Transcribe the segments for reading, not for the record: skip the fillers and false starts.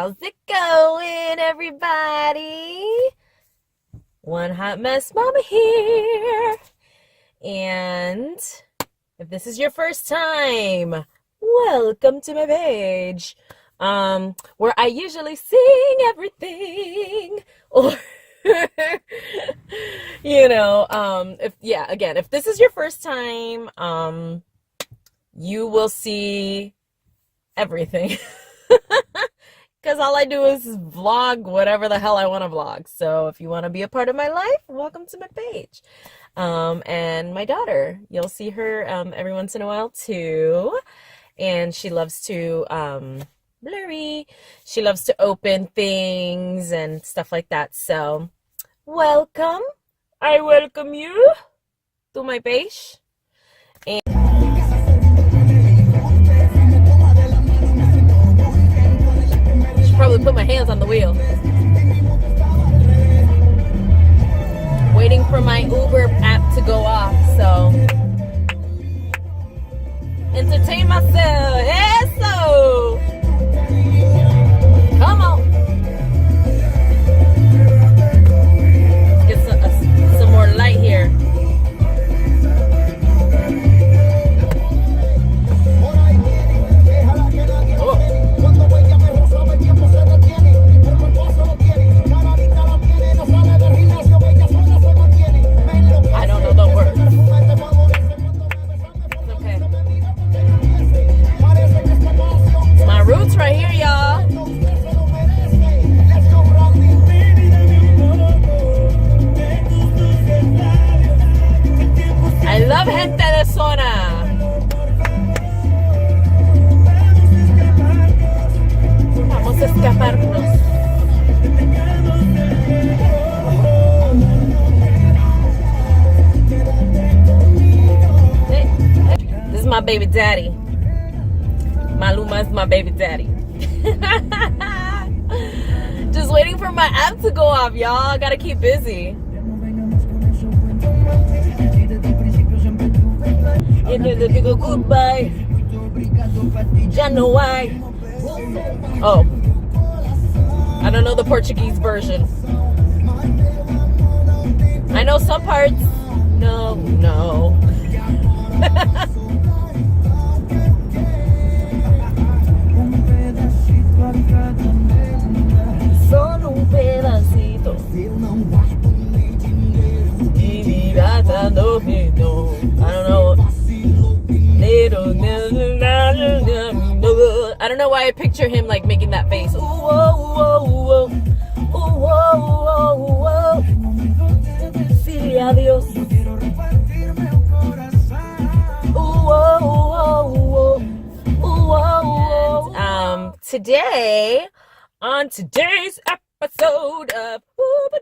How's it going, everybody? One hot mess mama here. And if this is your first time, welcome to my page. Where I usually sing everything or if this is your first time, you will see everything. Because all I do is vlog whatever the hell I want to vlog. So if you want to be a part of my life, welcome to my page. And my daughter, you'll see her every once in a while too. And she loves to, blurry, she loves to open things and stuff like that. So welcome. I welcome you to my page. And probably put my hands on the wheel. Waiting for my Uber app to go off, so entertain myself. Eso! Come on. Let's get some more light here. Right here, y'all. I love gente de zona. Vamos a escaparnos. This is my baby daddy. Maluma is my baby daddy. Just waiting for my app to go off, y'all. I gotta keep busy. And then they go goodbye. Ya know why. Oh, I don't know the Portuguese version. I know some parts. No. Solo un pedacito de mi gata no. I don't know why I picture him like making that face. Ooh, oh, ooh, ooh, ooh, ooh. Sí, adiós. Today, on today's episode of Uber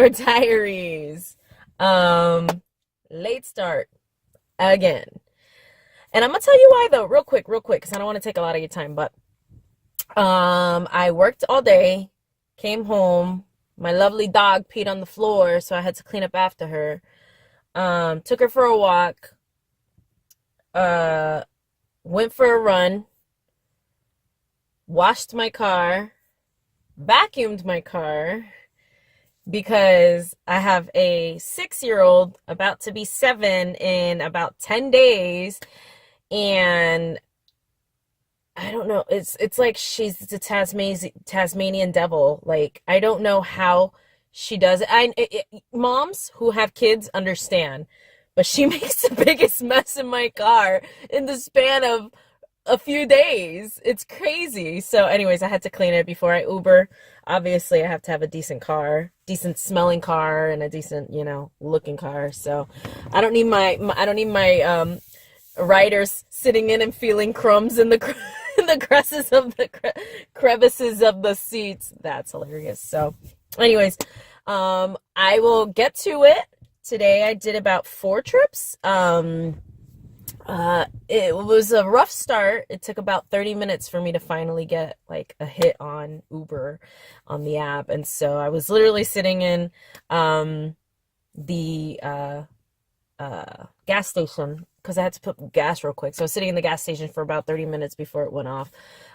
Diaries, late start again. And I'm gonna tell you why though, real quick, because I don't want to take a lot of your time, but I worked all day, came home, my lovely dog peed on the floor, so I had to clean up after her. Took her for a walk, went for a run, washed my car, vacuumed my car, because I have a 6-year-old about to be 7 in about 10 days, and I don't know, it's like she's the Tasmanian devil. Like, I don't know how she does it. Moms who have kids understand, but she makes the biggest mess in my car in the span of a few days. It's crazy. So anyways, I had to clean it before I Uber. Obviously, I have to have a decent smelling car, and a decent, looking car. So I don't need my riders sitting in and feeling crumbs in the crevices of the seats. That's hilarious. So anyways, I will get to it. Today I did about 4 trips. It was a rough start. It took about 30 minutes for me to finally get like a hit on Uber on the app. And so I was literally sitting in the gas station because I had to put gas real quick. So I was sitting in the gas station for about 30 minutes before it went off.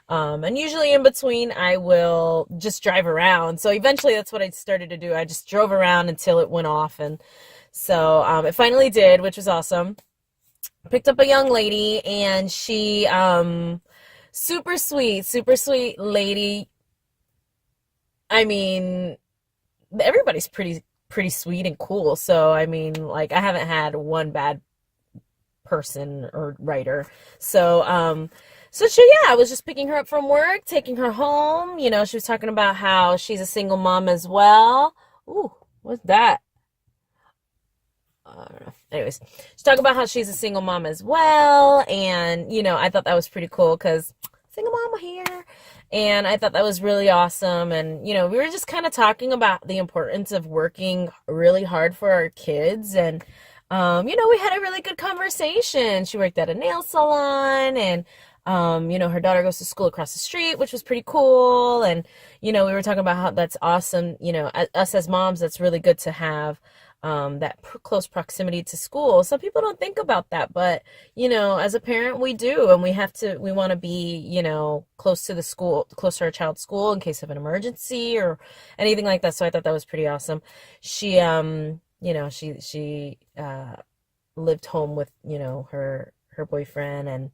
And usually in between, I will just drive around. So eventually that's what I started to do. I just drove around until it went off. And so it finally did, which was awesome. Picked up a young lady, and she, super sweet lady. I mean, everybody's pretty sweet and cool. So, I mean, like, I haven't had one bad person or writer. So, yeah, I was just picking her up from work, taking her home. You know, she was talking about how she's a single mom as well. Ooh, what's that? I don't know. Anyways, she's talking about how she's a single mom as well. And, you know, I thought that was pretty cool because single mama here. And I thought that was really awesome. And, you know, we were just kind of talking about the importance of working really hard for our kids. And, you know, we had a really good conversation. She worked at a nail salon, and, you know, her daughter goes to school across the street, which was pretty cool. And, you know, we were talking about how that's awesome. You know, us as moms, that's really good to have that close proximity to school. Some people don't think about that, but, you know, as a parent, we do, and we want to be, you know, close to the school, close to our child's school in case of an emergency or anything like that. So I thought that was pretty awesome. She, you know, she lived home with, you know, her boyfriend, and,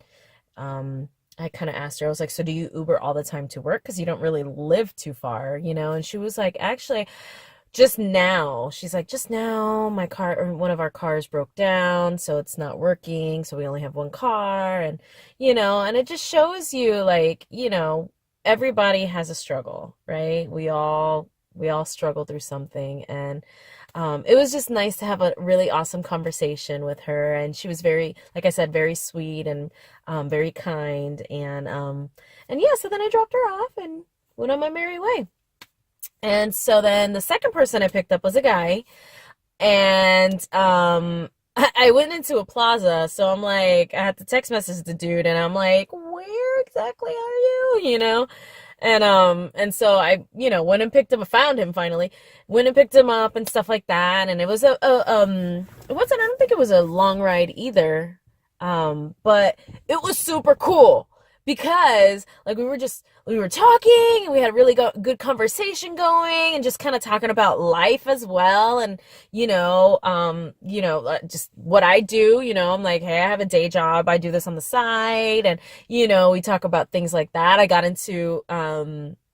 I kind of asked her, I was like, so do you Uber all the time to work? Because you don't really live too far, you know? And she was like, actually, just now, she's like, just now my car, or one of our cars broke down, so it's not working, so we only have one car. And, you know, and it just shows you, like, you know, everybody has a struggle, right? We all struggle through something. And it was just nice to have a really awesome conversation with her. And she was very, like I said, very sweet, and very kind. And yeah, so then I dropped her off and went on my merry way. And so then the second person I picked up was a guy, and I went into a plaza, so I'm like, I had to text message the dude, and I'm like, where exactly are you? You know? And so I, you know, went and picked him, I found him finally, went and picked him up and stuff like that. And it was it wasn't, I don't think it was a long ride either. But it was super cool because, like, we were talking, and we had a really good conversation going, and just kind of talking about life as well. And, you know, just what I do, you know, I'm like, hey, I have a day job. I do this on the side. And, you know, we talk about things like that. I got into,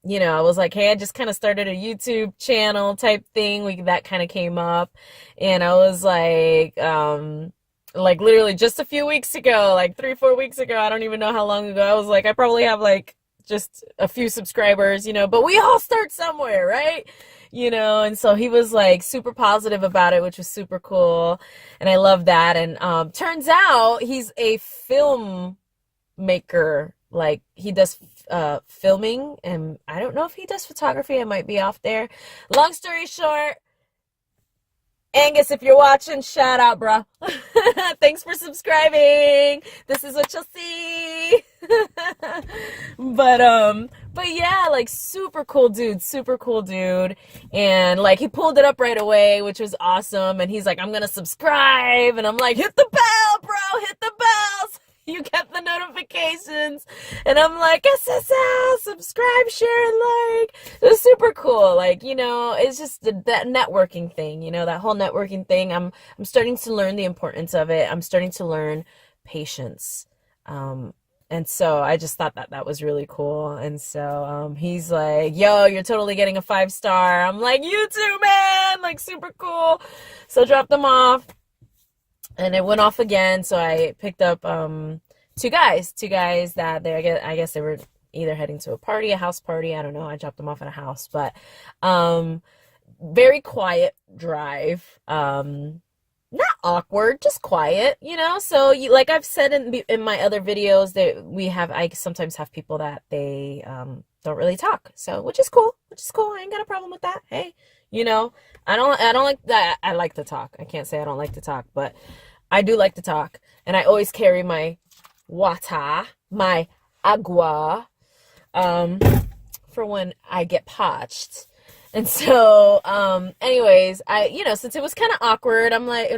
you know, I was like, hey, I just kind of started a YouTube channel type thing. That kind of came up, and I was like literally just a few weeks ago, like 3-4 weeks ago, I don't even know how long ago, I was like, I probably have like just a few subscribers, you know, but we all start somewhere, right? You know, and so he was like super positive about it, which was super cool. And I love that. And turns out he's a film maker. Like, he does filming, and I don't know if he does photography. I might be off there. Long story short, Angus, if you're watching, shout out, bro. Thanks for subscribing. This is what you'll see. But yeah, like, super cool dude. And like, he pulled it up right away, which was awesome. And he's like, I'm gonna subscribe. And I'm like, hit the bell, bro, hit the bells. You get the notifications. And I'm like, SSL, subscribe, share, and like. It was super cool. Like, you know, it's just that networking thing, you know, that whole networking thing. I'm starting to learn the importance of it. I'm starting to learn patience. And so I just thought that was really cool. And so he's like, yo, you're totally getting a 5-star. I'm like, you too, man. Like, super cool. So I dropped them off. And it went off again, so I picked up two guys that I guess they were either heading to a party, a house party, I don't know. I dropped them off at a house, but very quiet drive. Not awkward, just quiet, you know. So like I've said in my other videos, that I sometimes have people that they don't really talk, so which is cool. I ain't got a problem with that. Hey, you know, I don't like that. I like to talk. I can't say I don't like to talk, but I do like to talk. And I always carry my water, my agua, for when I get parched. And so, anyways, you know, since it was kind of awkward, I'm like,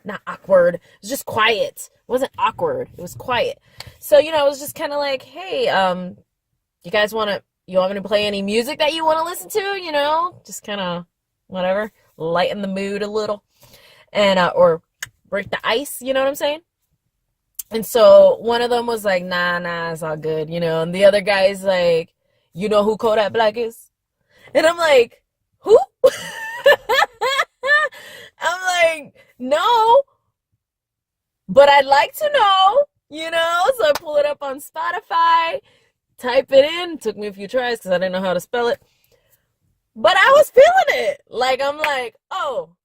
not awkward. It was just quiet. It wasn't awkward. It was quiet. So, you know, I was just kind of like, hey, you want me to play any music that you want to listen to? You know, just kind of whatever, lighten the mood a little, and or break the ice. You know what I'm saying? And so one of them was like, nah, it's all good, you know. And the other guy's like, you know who Kodak Black is? And I'm like, who? I'm like, no, but I'd like to know, you know. So I pull it up on Spotify, type it in. Took me a few tries because I didn't know how to spell it. But I was feeling it. Like, I'm like, oh,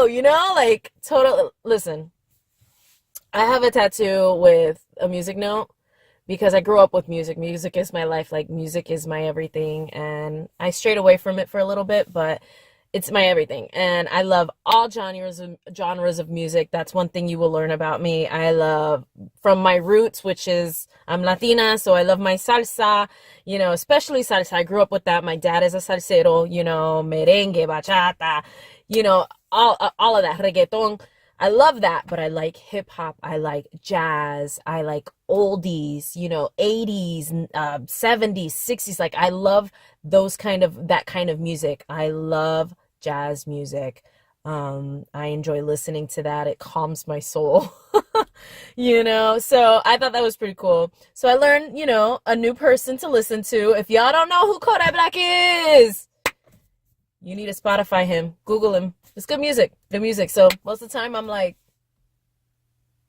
you know, like, totally. Listen, I have a tattoo with a music note because I grew up with music. Music is my life. Like, music is my everything. And I strayed away from it for a little bit, but it's my everything. And I love all genres of music. That's one thing you will learn about me. I love, from my roots, which is, I'm Latina, so I love my salsa, you know, especially salsa. I grew up with that. My dad is a salsero, you know, merengue, bachata, you know, all of that, reggaeton. I love that, but I like hip hop. I like jazz. I like oldies, you know, 80s, 70s, 60s. Like, I love that kind of music. I love jazz music. I enjoy listening to that. It calms my soul, you know? So I thought that was pretty cool. So I learned, you know, a new person to listen to. If y'all don't know who Kodak Black is, you need to Spotify him, Google him. It's good music, good music. So most of the time I'm like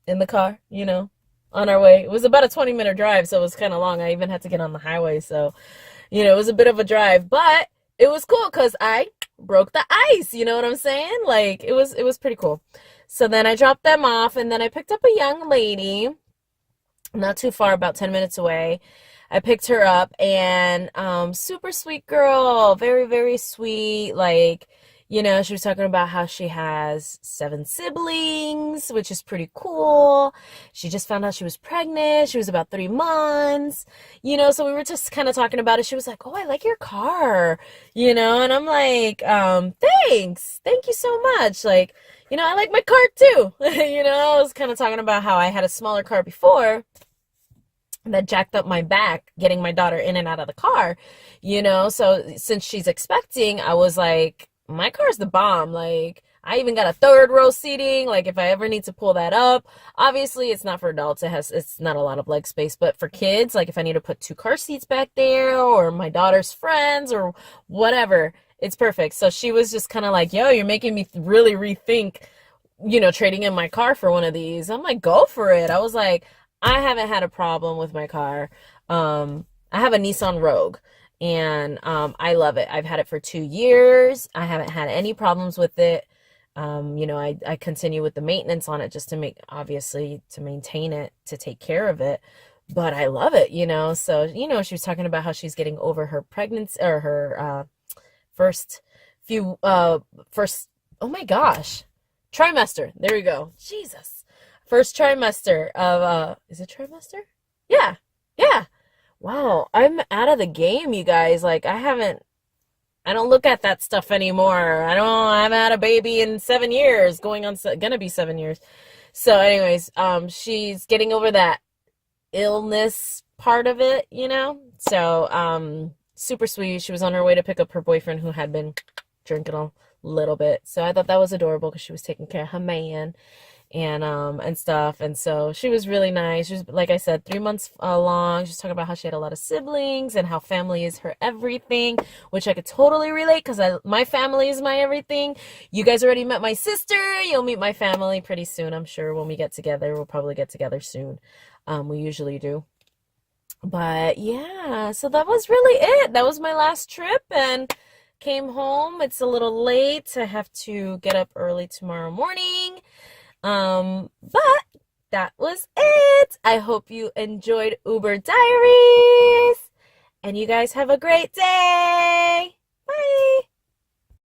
in the car, you know, on our way. It was about a 20-minute drive, so it was kind of long. I even had to get on the highway. So, you know, it was a bit of a drive, but it was cool because I broke the ice. You know what I'm saying? Like, it was pretty cool. So then I dropped them off, and then I picked up a young lady, not too far, about 10 minutes away. I picked her up, and super sweet girl, very, very sweet. Like, you know, she was talking about how she has 7 siblings, which is pretty cool. She just found out she was pregnant. She was about 3 months, you know, so we were just kind of talking about it. She was like, oh, I like your car, you know, and I'm like, thanks. Thank you so much. Like, you know, I like my car too. You know, I was kind of talking about how I had a smaller car before that jacked up my back getting my daughter in and out of the car, you know. So since she's expecting, I was like, my car's the bomb. Like, I even got a 3rd row seating. Like, if I ever need to pull that up, obviously it's not for adults. It's not a lot of leg space, but for kids, like if I need to put 2 car seats back there, or my daughter's friends or whatever, it's perfect. So she was just kind of like, yo, you're making me really rethink, you know, trading in my car for one of these. I'm like, go for it. I was like, I haven't had a problem with my car. I have a Nissan Rogue, and I love it. I've had it for 2 years. I haven't had any problems with it. You know, I continue with the maintenance on it just to maintain it, to take care of it. But I love it, you know. So, you know, she was talking about how she's getting over her pregnancy, or her first, oh my gosh, trimester. There we go. Jesus. First trimester of, is it trimester? Yeah. Wow, I'm out of the game, you guys. Like, I don't look at that stuff anymore. I haven't had a baby in 7 years, gonna be 7 years. So anyways, she's getting over that illness part of it, you know? So, super sweet. She was on her way to pick up her boyfriend, who had been drinking a little bit. So I thought that was adorable because she was taking care of her man and stuff. And so she was really nice. She was, like I said, 3 months along. She was talking about how she had a lot of siblings and how family is her everything, which I could totally relate because my family is my everything. You guys already met my sister. You'll meet my family pretty soon, I'm sure. When we get together, we'll probably get together soon. We usually do. But yeah, so that was really it. That was my last trip, and came home. It's a little late. I have to get up early tomorrow morning. But that was it. I hope you enjoyed Uber Diaries, and you guys have a great day. Bye.